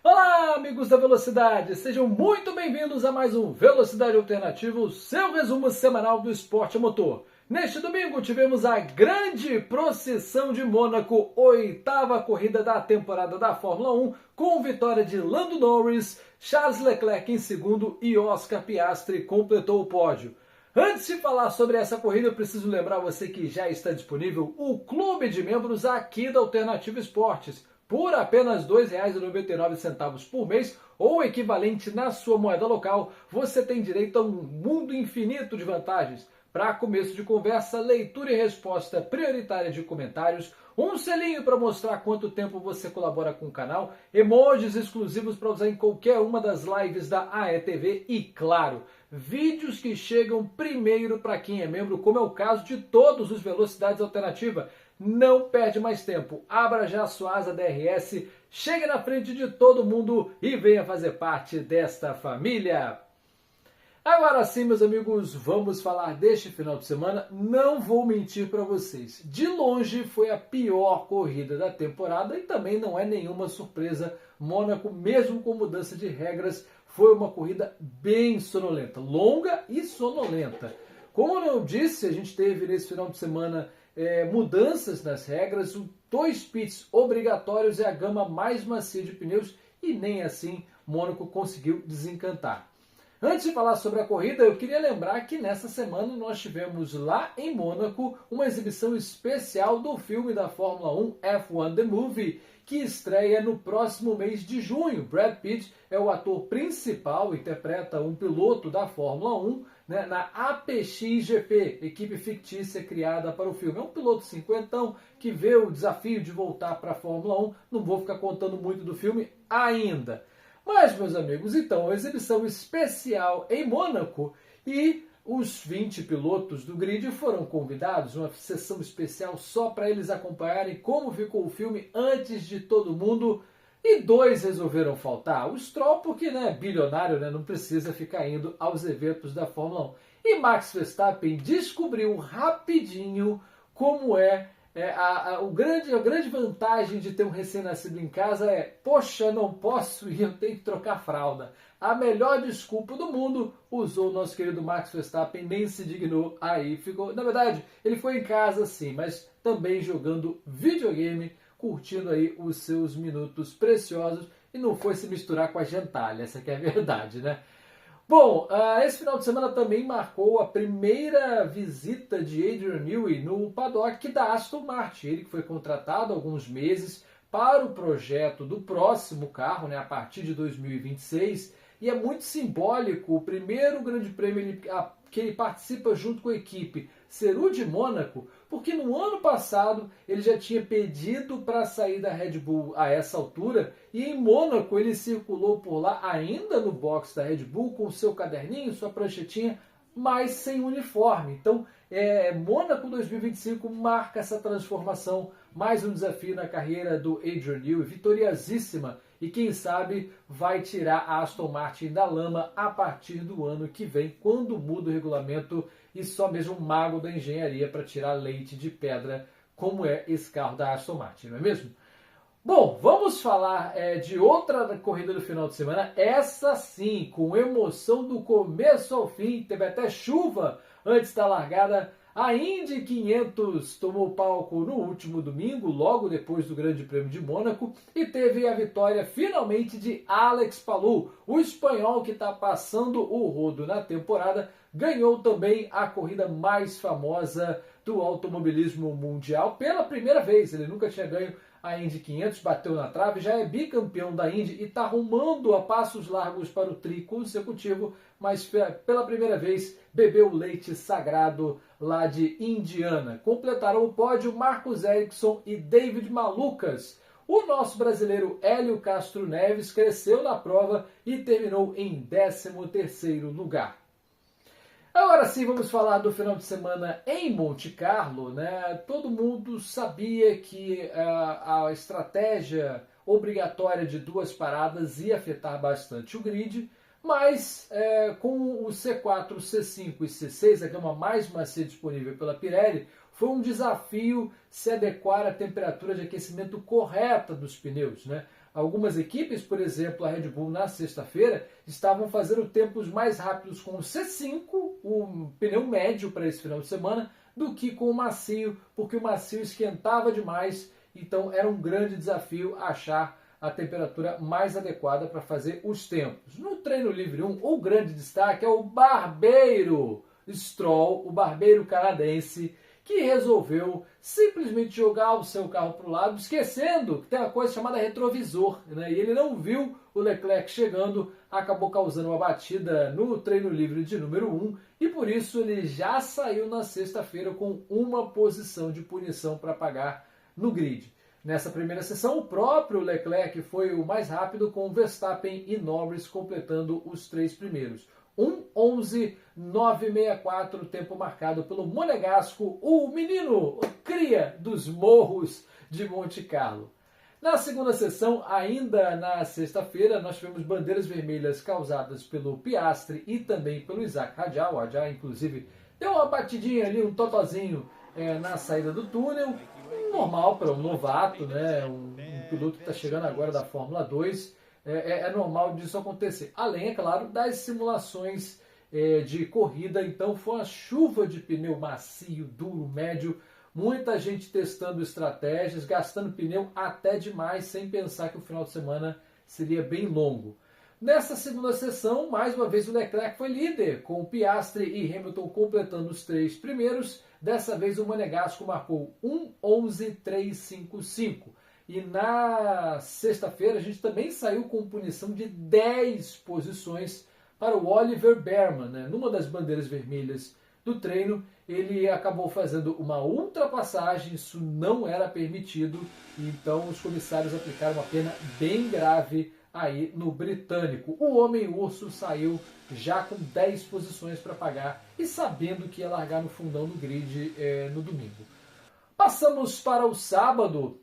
Olá, amigos da Velocidade! Sejam muito bem-vindos a mais um Velocidade Alternativo, seu resumo semanal do esporte a motor. Neste domingo tivemos a grande procissão de Mônaco, oitava corrida da temporada da Fórmula 1, com vitória de Lando Norris, Charles Leclerc em segundo e Oscar Piastri completou o pódio. Antes de falar sobre essa corrida, eu preciso lembrar você que já está disponível o clube de membros aqui da Alternativa Esportes. Por apenas R$ 2,99 por mês, ou equivalente na sua moeda local, você tem direito a um mundo infinito de vantagens. Para começo de conversa, leitura e resposta prioritária de comentários, um selinho para mostrar quanto tempo você colabora com o canal, emojis exclusivos para usar em qualquer uma das lives da AETV e, claro, vídeos que chegam primeiro para quem é membro, como é o caso de todos os Velocidades Alternativa. Não perde mais tempo, abra já a sua asa DRS, chegue na frente de todo mundo e venha fazer parte desta família. Agora sim, meus amigos, vamos falar deste final de semana. Não vou mentir para vocês, de longe foi a pior corrida da temporada e também não é nenhuma surpresa. Mônaco, mesmo com mudança de regras, foi uma corrida bem sonolenta, longa e sonolenta. Como eu disse, a gente teve nesse final de semana mudanças nas regras, 2 pits obrigatórios e a gama mais macia de pneus, e nem assim Mônaco conseguiu desencantar. Antes de falar sobre a corrida, eu queria lembrar que nessa semana nós tivemos lá em Mônaco uma exibição especial do filme da Fórmula 1 F1 The Movie, que estreia no próximo mês de junho. Brad Pitt é o ator principal, interpreta um piloto da Fórmula 1, né, na APX-GP, equipe fictícia criada para o filme. É um piloto cinquentão que vê o desafio de voltar para a Fórmula 1. Não vou ficar contando muito do filme ainda. Mas, meus amigos, então, a exibição especial em Mônaco e os 20 pilotos do grid foram convidados, uma sessão especial só para eles acompanharem como ficou o filme antes de todo mundo, e 2 resolveram faltar. O Stroll, porque bilionário, não precisa ficar indo aos eventos da Fórmula 1. E Max Verstappen descobriu rapidinho como a grande vantagem de ter um recém-nascido em casa é: poxa, não posso ir, eu tenho que trocar fralda. A melhor desculpa do mundo usou o nosso querido Max Verstappen, nem se dignou aí. Na verdade, ele foi em casa sim, mas também jogando videogame, curtindo aí os seus minutos preciosos, e não foi se misturar com a gentalha, essa que é a verdade, né? Bom, esse final de semana também marcou a primeira visita de Adrian Newey no paddock da Aston Martin. Ele que foi contratado há alguns meses para o projeto do próximo carro, a partir de 2026. E é muito simbólico o primeiro grande prêmio que ele participa junto com a equipe ser o de Mônaco, porque no ano passado ele já tinha pedido para sair da Red Bull a essa altura, e em Mônaco ele circulou por lá ainda no box da Red Bull com seu caderninho, sua pranchetinha, mas sem uniforme. Então, Mônaco 2025 marca essa transformação, mais um desafio na carreira do Adrian Newey, vitoriosíssima, e quem sabe vai tirar a Aston Martin da lama a partir do ano que vem, quando muda o regulamento e só mesmo um mago da engenharia para tirar leite de pedra, como é esse carro da Aston Martin, não é mesmo? Bom, vamos falar de outra corrida do final de semana, essa sim, com emoção do começo ao fim, teve até chuva antes da largada. A Indy 500 tomou palco no último domingo, logo depois do Grande Prêmio de Mônaco, e teve a vitória finalmente de Alex Palou, o espanhol que está passando o rodo na temporada, ganhou também a corrida mais famosa do automobilismo mundial pela primeira vez. Ele nunca tinha ganho a Indy 500, bateu na trave, já é bicampeão da Indy e está rumando a passos largos para o tri consecutivo, mas pela primeira vez bebeu o leite sagrado lá de Indiana. Completaram o pódio Marcos Ericsson e David Malucas. O nosso brasileiro Hélio Castro Neves cresceu na prova e terminou em 13º lugar. Agora sim, vamos falar do final de semana em Monte Carlo, Todo mundo sabia que a estratégia obrigatória de 2 paradas ia afetar bastante o grid, mas com o C4, C5 e C6, a gama mais macia disponível pela Pirelli, foi um desafio se adequar à temperatura de aquecimento correta dos pneus, Algumas equipes, por exemplo, a Red Bull na sexta-feira, estavam fazendo tempos mais rápidos com o C5, o pneu médio para esse final de semana, do que com o macio, porque o macio esquentava demais, então era um grande desafio achar a temperatura mais adequada para fazer os tempos. No treino livre 1, o grande destaque é o barbeiro Stroll, o barbeiro canadense, que resolveu simplesmente jogar o seu carro para o lado, esquecendo que tem uma coisa chamada retrovisor, né? E ele não viu o Leclerc chegando, acabou causando uma batida no treino livre de número 1, e por isso ele já saiu na sexta-feira com uma posição de punição para pagar no grid. Nessa primeira sessão, o próprio Leclerc foi o mais rápido, com Verstappen e Norris completando os 3 primeiros. 1:11.964, tempo marcado pelo monegasco, o menino cria dos morros de Monte Carlo. Na segunda sessão, ainda na sexta-feira, nós tivemos bandeiras vermelhas causadas pelo Piastri e também pelo Isaac Hadjar. O Hadjar, inclusive, deu uma batidinha ali, um totozinho na saída do túnel. Normal para um novato, né? Um piloto que está chegando agora da Fórmula 2. É normal disso acontecer. Além, é claro, das simulações de corrida. Então foi uma chuva de pneu macio, duro, médio. Muita gente testando estratégias, gastando pneu até demais, sem pensar que o final de semana seria bem longo. Nessa segunda sessão, mais uma vez o Leclerc foi líder, com o Piastri e Hamilton completando os 3 primeiros. Dessa vez o monegasco marcou 1:11.355. E na sexta-feira a gente também saiu com punição de 10 posições para o Oliver Bearman, né? Numa das bandeiras vermelhas do treino, ele acabou fazendo uma ultrapassagem, isso não era permitido, então os comissários aplicaram uma pena bem grave aí no britânico. O Homem-Urso saiu já com 10 posições para pagar e sabendo que ia largar no fundão do grid no domingo. Passamos para o sábado.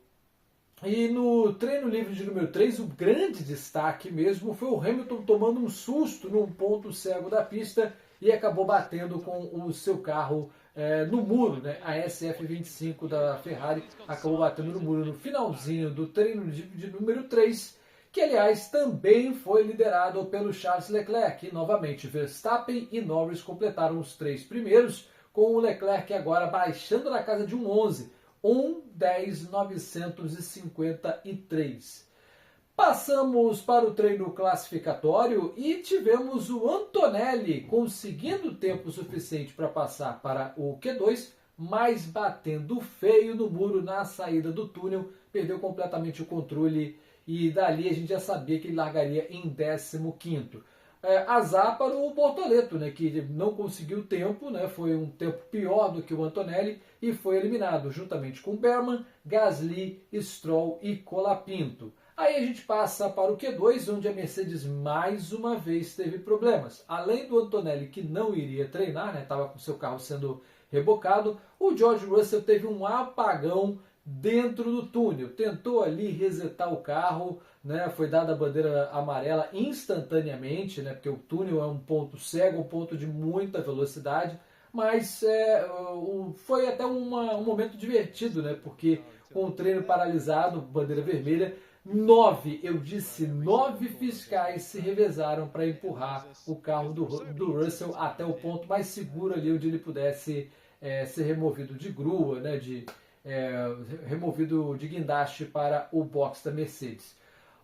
E no treino livre de número 3, o grande destaque mesmo foi o Hamilton tomando um susto num ponto cego da pista e acabou batendo com o seu carro no muro, né? A SF25 da Ferrari acabou batendo no muro no finalzinho do treino livre de número 3, que aliás também foi liderado pelo Charles Leclerc. E novamente Verstappen e Norris completaram os 3 primeiros, com o Leclerc agora baixando na casa de 1:10.953. Passamos para o treino classificatório e tivemos o Antonelli conseguindo tempo suficiente para passar para o Q2, mas batendo feio no muro na saída do túnel, perdeu completamente o controle e dali a gente já sabia que ele largaria em 15º. Azar para o Bortoleto, né, que não conseguiu tempo, né, foi um tempo pior do que o Antonelli e foi eliminado juntamente com Bearman, Gasly, Stroll e Colapinto. Aí a gente passa para o Q2, onde a Mercedes mais uma vez teve problemas. Além do Antonelli, que não iria treinar, estava com seu carro sendo rebocado, o George Russell teve um apagão dentro do túnel. Tentou ali resetar o carro, né? Foi dada a bandeira amarela instantaneamente, né? Porque o túnel é um ponto cego, um ponto de muita velocidade, mas foi até um momento divertido, né? Porque com o treino paralisado, bandeira vermelha, 9 fiscais se revezaram para empurrar o carro do Russell até o ponto mais seguro ali, onde ele pudesse ser removido de grua, né? Removido de guindaste para o box da Mercedes.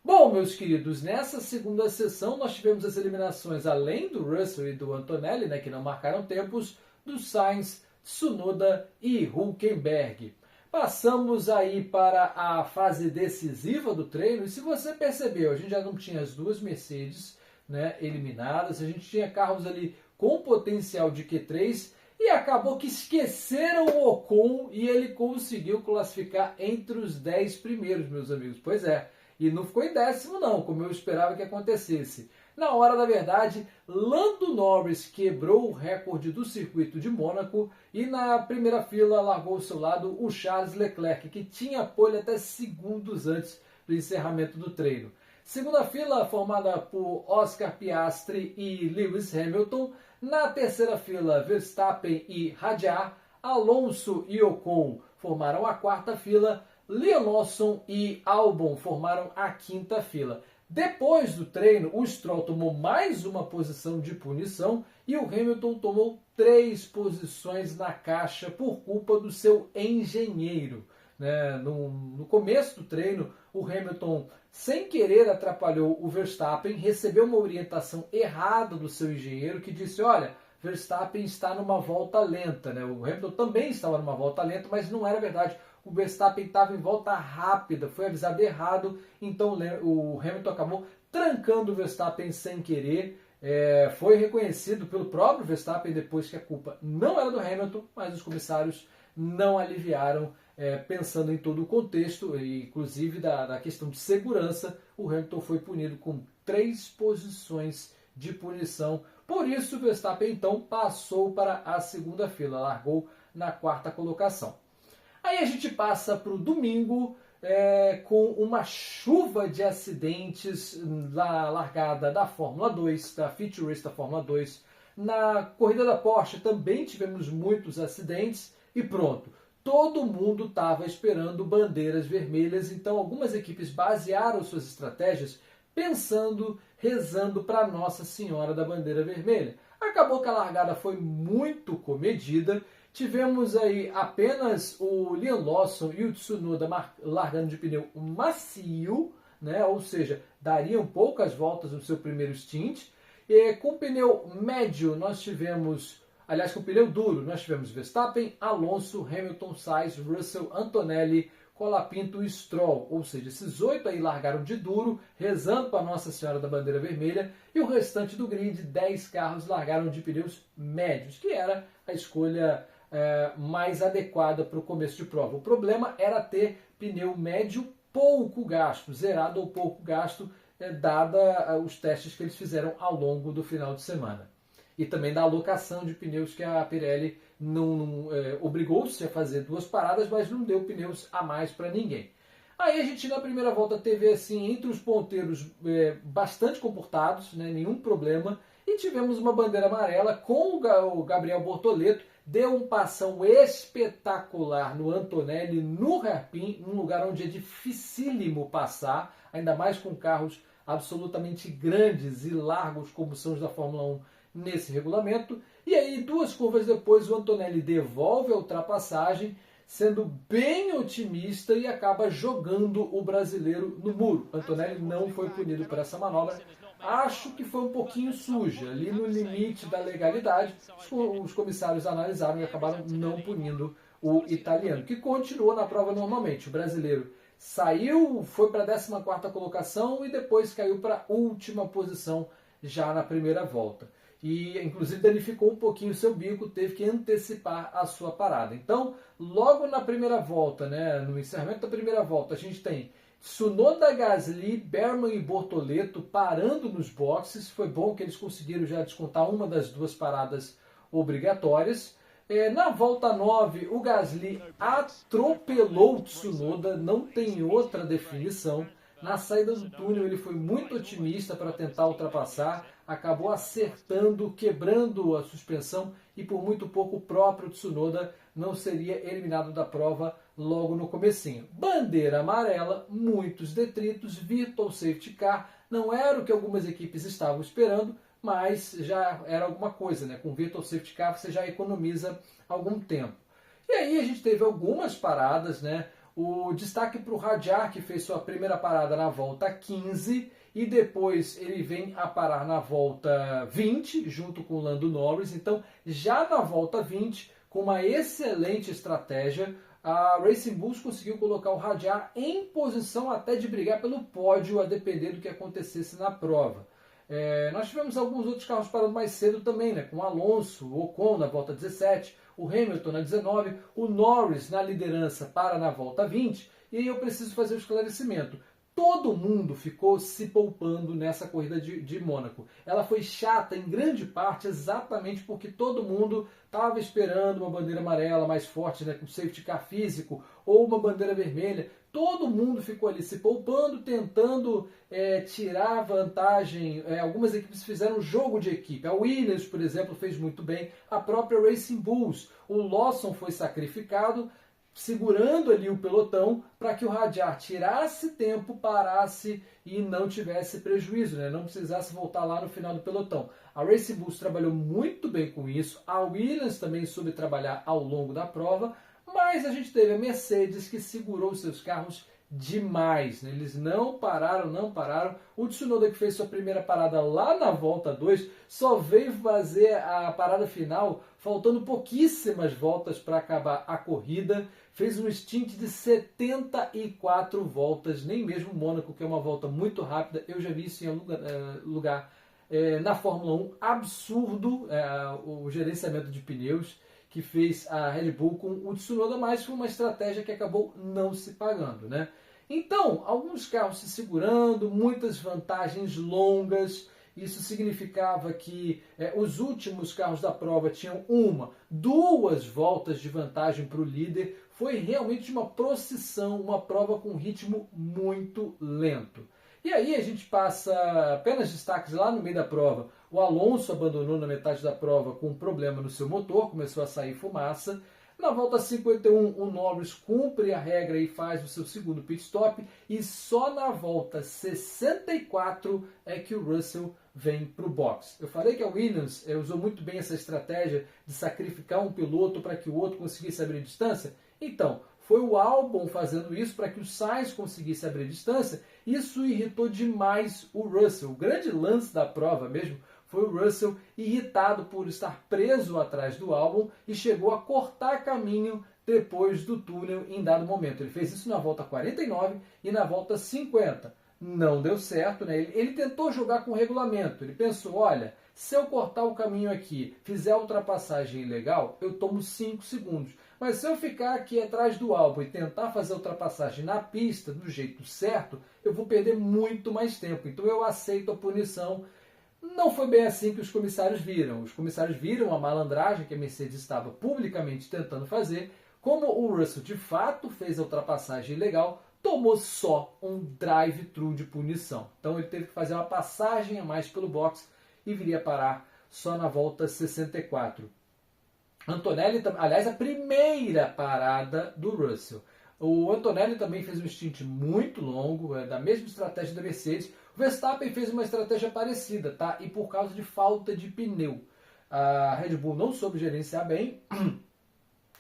Bom, meus queridos, nessa segunda sessão nós tivemos as eliminações, além do Russell e do Antonelli, né, que não marcaram tempos, do Sainz, Tsunoda e Hülkenberg. Passamos aí para a fase decisiva do treino, e se você percebeu, a gente já não tinha as duas Mercedes, né, eliminadas, a gente tinha carros ali com potencial de Q3, e acabou que esqueceram o Ocon e ele conseguiu classificar entre os 10 primeiros, meus amigos. Pois é, e não ficou em 10º não, como eu esperava que acontecesse. Na hora da verdade, Lando Norris quebrou o recorde do circuito de Mônaco e na primeira fila largou ao seu lado o Charles Leclerc, que tinha pole até segundos antes do encerramento do treino. Segunda fila formada por Oscar Piastri e Lewis Hamilton. Na terceira fila, Verstappen e Hadjar, Alonso e Ocon formaram a quarta fila, Liam Lawson e Albon formaram a quinta fila. Depois do treino, o Stroll tomou mais uma posição de punição e o Hamilton tomou 3 posições na caixa por culpa do seu engenheiro. No começo do treino, o Hamilton, sem querer, atrapalhou o Verstappen, recebeu uma orientação errada do seu engenheiro que disse, olha, Verstappen está numa volta lenta. O Hamilton também estava numa volta lenta, mas não era verdade. O Verstappen estava em volta rápida, foi avisado errado, então o Hamilton acabou trancando o Verstappen sem querer. Foi reconhecido pelo próprio Verstappen depois que a culpa não era do Hamilton, mas os comissários não aliviaram, pensando em todo o contexto, inclusive da questão de segurança. O Hamilton foi punido com 3 posições de punição. Por isso, o Verstappen então passou para a segunda fila, largou na 4ª colocação. Aí a gente passa para o domingo com uma chuva de acidentes na largada da Fórmula 2, da Feature Race da Fórmula 2. Na corrida da Porsche também tivemos muitos acidentes e pronto. Todo mundo estava esperando bandeiras vermelhas, então algumas equipes basearam suas estratégias pensando, rezando para Nossa Senhora da Bandeira Vermelha. Acabou que a largada foi muito comedida. Tivemos aí apenas o Liam Lawson e o Tsunoda largando de pneu macio, ou seja, dariam poucas voltas no seu primeiro stint. E com o pneu médio nós tivemos, aliás, com o pneu duro, nós tivemos Verstappen, Alonso, Hamilton, Sainz, Russell, Antonelli, Colapinto e Stroll. Ou seja, esses 8 aí largaram de duro, rezando para Nossa Senhora da Bandeira Vermelha, e o restante do grid, 10 carros, largaram de pneus médios, que era a escolha mais adequada para o começo de prova. O problema era ter pneu médio pouco gasto, zerado ou pouco gasto, dada os testes que eles fizeram ao longo do final de semana. E também da alocação de pneus, que a Pirelli obrigou-se a fazer 2 paradas, mas não deu pneus a mais para ninguém. Aí a gente na primeira volta teve assim, entre os ponteiros bastante comportados, nenhum problema, e tivemos uma bandeira amarela com o Gabriel Bortoleto, deu um passão espetacular no Antonelli, no hairpin, num lugar onde é dificílimo passar, ainda mais com carros absolutamente grandes e largos como são os da Fórmula 1 nesse regulamento. E aí, 2 curvas depois, o Antonelli devolve a ultrapassagem, sendo bem otimista, e acaba jogando o brasileiro no muro. Antonelli não foi punido por essa manobra. Acho que foi um pouquinho suja, ali no limite da legalidade. Os comissários analisaram e acabaram não punindo o italiano, que continuou na prova normalmente. O brasileiro saiu, foi para a 14ª colocação e depois caiu para a última posição já na primeira volta. E inclusive danificou um pouquinho o seu bico, teve que antecipar a sua parada. Então, logo na primeira volta, no encerramento da primeira volta, a gente tem Tsunoda, Gasly, Berman e Bortoleto parando nos boxes. Foi bom que eles conseguiram já descontar uma das 2 paradas obrigatórias. Na volta 9, o Gasly atropelou o Tsunoda, não tem outra definição. Na saída do túnel ele foi muito otimista para tentar ultrapassar, acabou acertando, quebrando a suspensão, e por muito pouco o próprio Tsunoda não seria eliminado da prova logo no comecinho. Bandeira amarela, muitos detritos, virtual safety car, não era o que algumas equipes estavam esperando, mas já era alguma coisa, Com virtual safety car você já economiza algum tempo. E aí a gente teve algumas paradas, O destaque para o Hadjar, que fez sua primeira parada na volta 15, e depois ele vem a parar na volta 20, junto com o Lando Norris. Então, já na volta 20, com uma excelente estratégia, a Racing Bulls conseguiu colocar o Hadjar em posição até de brigar pelo pódio, a depender do que acontecesse na prova. Nós tivemos alguns outros carros parando mais cedo também, com o Alonso, o Ocon na volta 17, o Hamilton na 19, o Norris na liderança para na volta 20, e aí eu preciso fazer o esclarecimento. Todo mundo ficou se poupando nessa corrida de Mônaco. Ela foi chata em grande parte exatamente porque todo mundo estava esperando uma bandeira amarela mais forte, com safety car físico, ou uma bandeira vermelha. Todo mundo ficou ali se poupando, tentando tirar vantagem. Algumas equipes fizeram jogo de equipe. A Williams, por exemplo, fez muito bem. A própria Racing Bulls. O Lawson foi sacrificado. segurando ali o pelotão para que o Hadjar tirasse tempo, parasse e não tivesse prejuízo, né? Não precisasse voltar lá no final do pelotão. A Racing Bulls trabalhou muito bem com isso, a Williams também soube trabalhar ao longo da prova, mas a gente teve a Mercedes que segurou seus carros demais, né? Eles não pararam. O Tsunoda, que fez sua primeira parada lá na volta 2, só veio fazer a parada final faltando pouquíssimas voltas para acabar a corrida. Fez um stint de 74 voltas, nem mesmo Mônaco, que é uma volta muito rápida. Eu já vi isso em algum lugar na Fórmula 1. Absurdo o gerenciamento de pneus que fez a Red Bull com o Tsunoda, mas foi uma estratégia que acabou não se pagando, né? Então, alguns carros se segurando, muitas vantagens longas. Isso significava que os últimos carros da prova tinham 2 voltas de vantagem para o líder. Foi realmente uma procissão, uma prova com ritmo muito lento. E aí a gente passa apenas destaques lá no meio da prova. O Alonso abandonou na metade da prova com um problema no seu motor, começou a sair fumaça. Na volta 51, o Norris cumpre a regra e faz o seu segundo pit stop. E só na volta 64 é que o Russell vem para o box. Eu falei que a Williams usou muito bem essa estratégia de sacrificar um piloto para que o outro conseguisse abrir distância. Então, foi o Albon fazendo isso para que o Sainz conseguisse abrir distância. Isso irritou demais o Russell. O grande lance da prova mesmo foi o Russell irritado por estar preso atrás do Albon e chegou a cortar caminho depois do túnel em dado momento. Ele fez isso na volta 49 e na volta 50. Não deu certo, né? Ele tentou jogar com o regulamento. Ele pensou, olha, se eu cortar o caminho aqui, fizer a ultrapassagem ilegal, eu tomo 5 segundos. Mas se eu ficar aqui atrás do Albon e tentar fazer a ultrapassagem na pista do jeito certo, eu vou perder muito mais tempo. Então eu aceito a punição. Não foi bem assim que os comissários viram. Os comissários viram a malandragem que a Mercedes estava publicamente tentando fazer. Como o Russell de fato fez a ultrapassagem ilegal, tomou só um drive-thru de punição. Então ele teve que fazer uma passagem a mais pelo box e viria parar só na volta 64. Antonelli, aliás, a primeira parada do Russell. O Antonelli também fez um stint muito longo, da mesma estratégia da Mercedes. O Verstappen fez uma estratégia parecida, tá? E por causa de falta de pneu. A Red Bull não soube gerenciar bem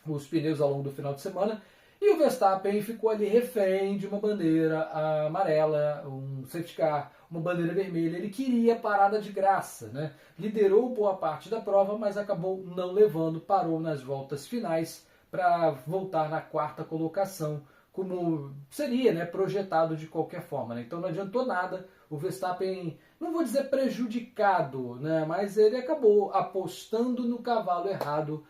os pneus ao longo do final de semana. E o Verstappen ficou ali refém de uma bandeira amarela, um safety car, uma bandeira vermelha. Ele queria parada de graça, né? Liderou boa parte da prova, mas acabou não levando, parou nas voltas finais para voltar na 4ª colocação, como seria, né, projetado de qualquer forma, né? Então não adiantou nada. O Verstappen, não vou dizer prejudicado, né, mas ele acabou apostando no cavalo errado.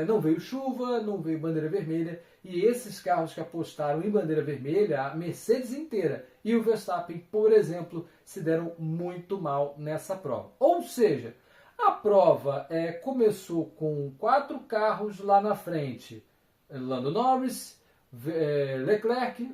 Não veio chuva, não veio bandeira vermelha, e esses carros que apostaram em bandeira vermelha, a Mercedes inteira e o Verstappen, por exemplo, se deram muito mal nessa prova. Ou seja, a prova começou com 4 carros lá na frente, Lando Norris, Leclerc,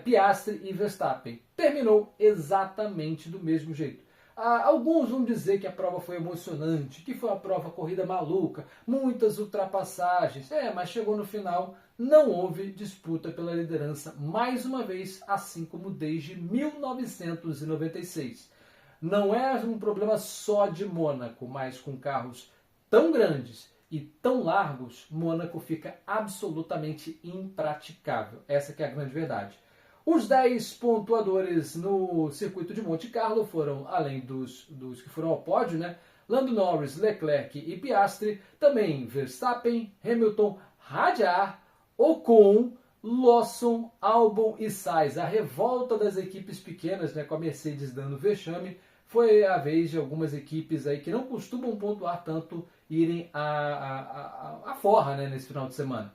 Piastri e Verstappen. Terminou exatamente do mesmo jeito. Alguns vão dizer que a prova foi emocionante, que foi uma prova corrida maluca, muitas ultrapassagens. Mas chegou no final, não houve disputa pela liderança mais uma vez, assim como desde 1996. Não é um problema só de Mônaco, mas com carros tão grandes e tão largos, Mônaco fica absolutamente impraticável. Essa que é a grande verdade. Os 10 pontuadores no circuito de Monte Carlo foram, além dos que foram ao pódio, né? Lando Norris, Leclerc e Piastri, também Verstappen, Hamilton, Hadjar, Ocon, Lawson, Albon e Sainz. A revolta das equipes pequenas, né, com a Mercedes dando vexame, foi a vez de algumas equipes aí que não costumam pontuar tanto irem à forra, né, nesse final de semana.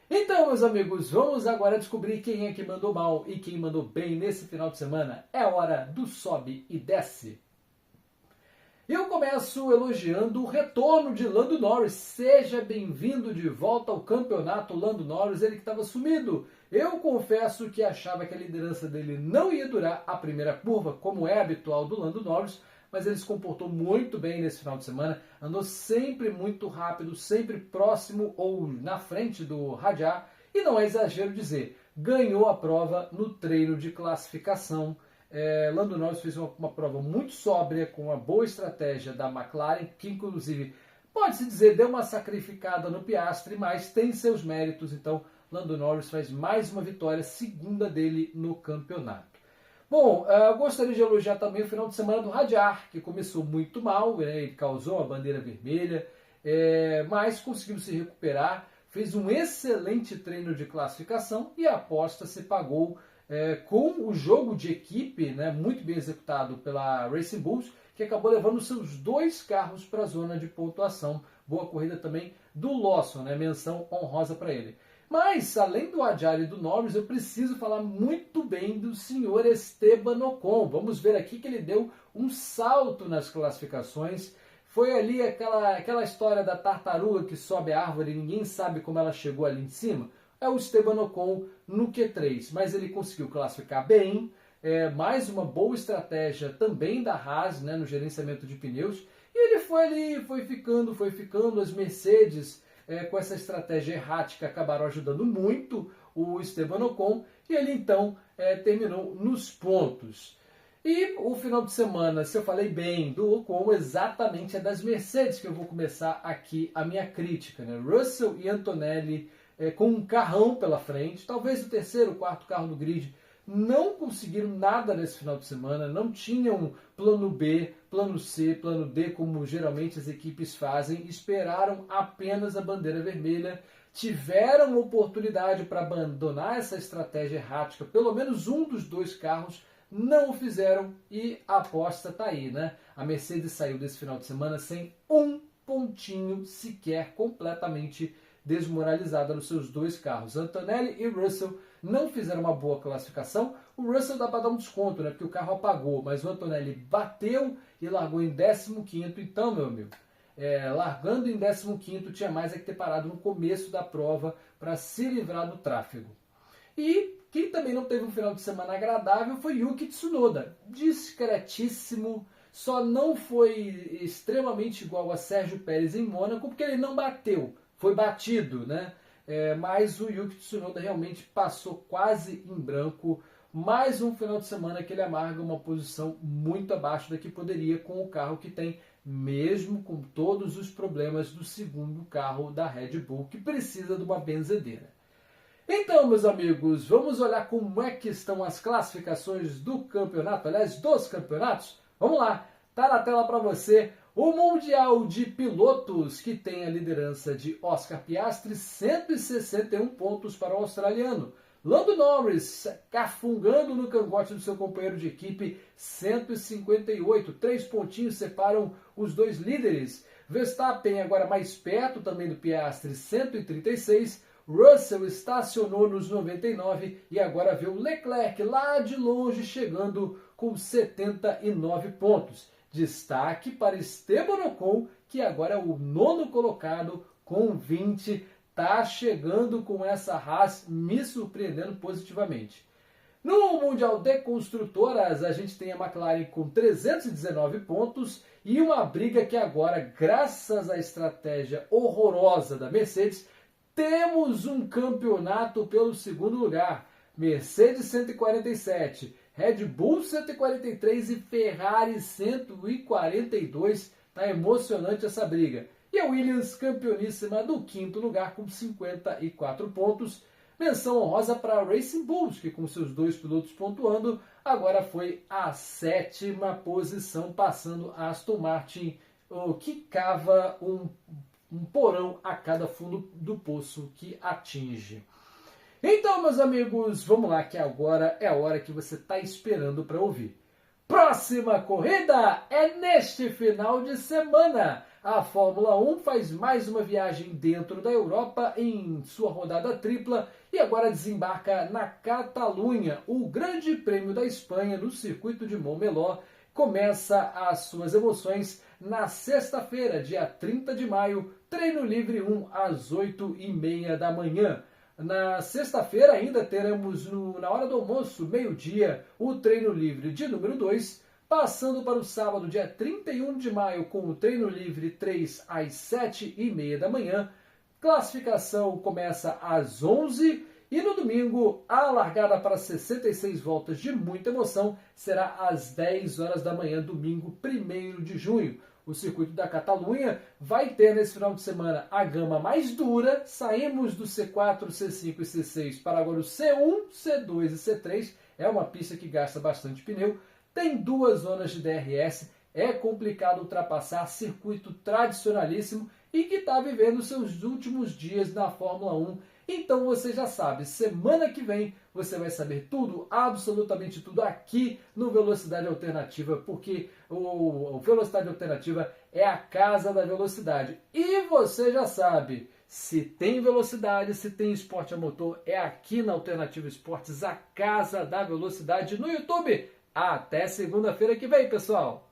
Então, meus amigos, vamos agora descobrir quem é que mandou mal e quem mandou bem nesse final de semana. É hora do sobe e desce. Eu começo elogiando o retorno de Lando Norris. Seja bem-vindo de volta ao campeonato, Lando Norris, ele que estava sumido. Eu confesso que achava que a liderança dele não ia durar a primeira curva, como é habitual do Lando Norris, mas ele se comportou muito bem nesse final de semana, andou sempre muito rápido, sempre próximo ou na frente do Hadjar, e não é exagero dizer, ganhou a prova no treino de classificação. Lando Norris fez uma prova muito sóbria, com uma boa estratégia da McLaren, que inclusive, pode-se dizer, deu uma sacrificada no Piastri, mas tem seus méritos, então Lando Norris faz mais uma vitória, segunda dele no campeonato. Bom, eu gostaria de elogiar também o final de semana do Hadjar, que começou muito mal, ele causou a bandeira vermelha, mas conseguiu se recuperar, fez um excelente treino de classificação e a aposta se pagou com o jogo de equipe, né, muito bem executado pela Racing Bulls, que acabou levando seus 2 carros para a zona de pontuação. Boa corrida também do Lawson, né, menção honrosa para ele. Mas, além do Hadjar e do Norris, eu preciso falar muito bem do senhor Esteban Ocon. Vamos ver aqui que ele deu um salto nas classificações. Foi ali aquela história da tartaruga que sobe a árvore e ninguém sabe como ela chegou ali em cima. É o Esteban Ocon no Q3, mas ele conseguiu classificar bem. Mais uma boa estratégia também da Haas, né, no gerenciamento de pneus. E ele foi ali, foi ficando. As Mercedes, com essa estratégia errática, acabaram ajudando muito o Esteban Ocon. E ele então terminou nos pontos. E o final de semana, se eu falei bem do Ocon, exatamente é das Mercedes que eu vou começar aqui a minha crítica, né? Russell e Antonelli com um carrão pela frente, talvez o terceiro, quarto carro do grid, não conseguiram nada nesse final de semana, não tinham plano B, plano C, plano D, como geralmente as equipes fazem, esperaram apenas a bandeira vermelha, tiveram oportunidade para abandonar essa estratégia errática, pelo menos um dos 2 carros, não o fizeram e a aposta está aí, né? A Mercedes saiu desse final de semana sem um pontinho sequer, completamente desmoralizada nos seus 2 carros. Antonelli e Russell não fizeram uma boa classificação. O Russell dá para dar um desconto, né? Porque o carro apagou, mas o Antonelli bateu e largou em 15º. Então, meu amigo, largando em 15º, tinha mais que ter parado no começo da prova para se livrar do tráfego. E quem também não teve um final de semana agradável foi Yuki Tsunoda. Discretíssimo, só não foi extremamente igual a Sérgio Pérez em Mônaco, porque ele não bateu, foi batido, né? Mas o Yuki Tsunoda realmente passou quase em branco. Mais um final de semana que ele amarga uma posição muito abaixo da que poderia com o carro que tem, mesmo com todos os problemas do segundo carro da Red Bull, que precisa de uma benzedeira. Então, meus amigos, vamos olhar como é que estão as classificações do campeonato, aliás, dos campeonatos? Vamos lá, tá na tela para você o Mundial de Pilotos, que tem a liderança de Oscar Piastri, 161 pontos para o australiano. Lando Norris, cafungando no cangote do seu companheiro de equipe, 158, 3 pontinhos separam os 2 líderes. Verstappen agora mais perto também do Piastri, 136, Russell estacionou nos 99 e agora vê o Leclerc lá de longe chegando com 79 pontos. Destaque para Esteban Ocon, que agora é o 9º colocado com 20. Está chegando com essa Haas me surpreendendo positivamente. No Mundial de Construtoras, a gente tem a McLaren com 319 pontos e uma briga que agora, graças à estratégia horrorosa da Mercedes, temos um campeonato pelo segundo lugar. Mercedes 147, Red Bull 143 e Ferrari 142. Está emocionante essa briga. E a Williams campeoníssima do 5º lugar com 54 pontos. Menção honrosa para a Racing Bulls, que com seus 2 pilotos pontuando, agora foi a 7ª posição, passando a Aston Martin, que cava um porão a cada fundo do poço que atinge. Então, meus amigos, vamos lá, que agora é a hora que você está esperando para ouvir. Próxima corrida é neste final de semana. A Fórmula 1 faz mais uma viagem dentro da Europa em sua rodada tripla e agora desembarca na Catalunha. O Grande Prêmio da Espanha no circuito de Montmeló começa as suas emoções na sexta-feira, dia 30 de maio, treino livre 1 às 8h30 da manhã. Na sexta-feira ainda teremos na hora do almoço, meio-dia, o treino livre de número 2, passando para o sábado, dia 31 de maio, com o treino livre 3 às 7h30 da manhã. Classificação começa às 11 e no domingo a largada para 66 voltas de muita emoção será às 10 horas da manhã, domingo 1º de junho. O circuito da Catalunha vai ter nesse final de semana a gama mais dura. Saímos do C4, C5 e C6 para agora o C1, C2 e C3. É uma pista que gasta bastante pneu. Tem 2 zonas de DRS. É complicado ultrapassar, circuito tradicionalíssimo e que está vivendo seus últimos dias na Fórmula 1. Então você já sabe, semana que vem você vai saber tudo, absolutamente tudo aqui no Velocidade Alternativa, porque o Velocidade Alternativa é a casa da velocidade. E você já sabe, se tem velocidade, se tem esporte a motor, é aqui na Alternativa Esportes, a casa da velocidade no YouTube. Até segunda-feira que vem, pessoal!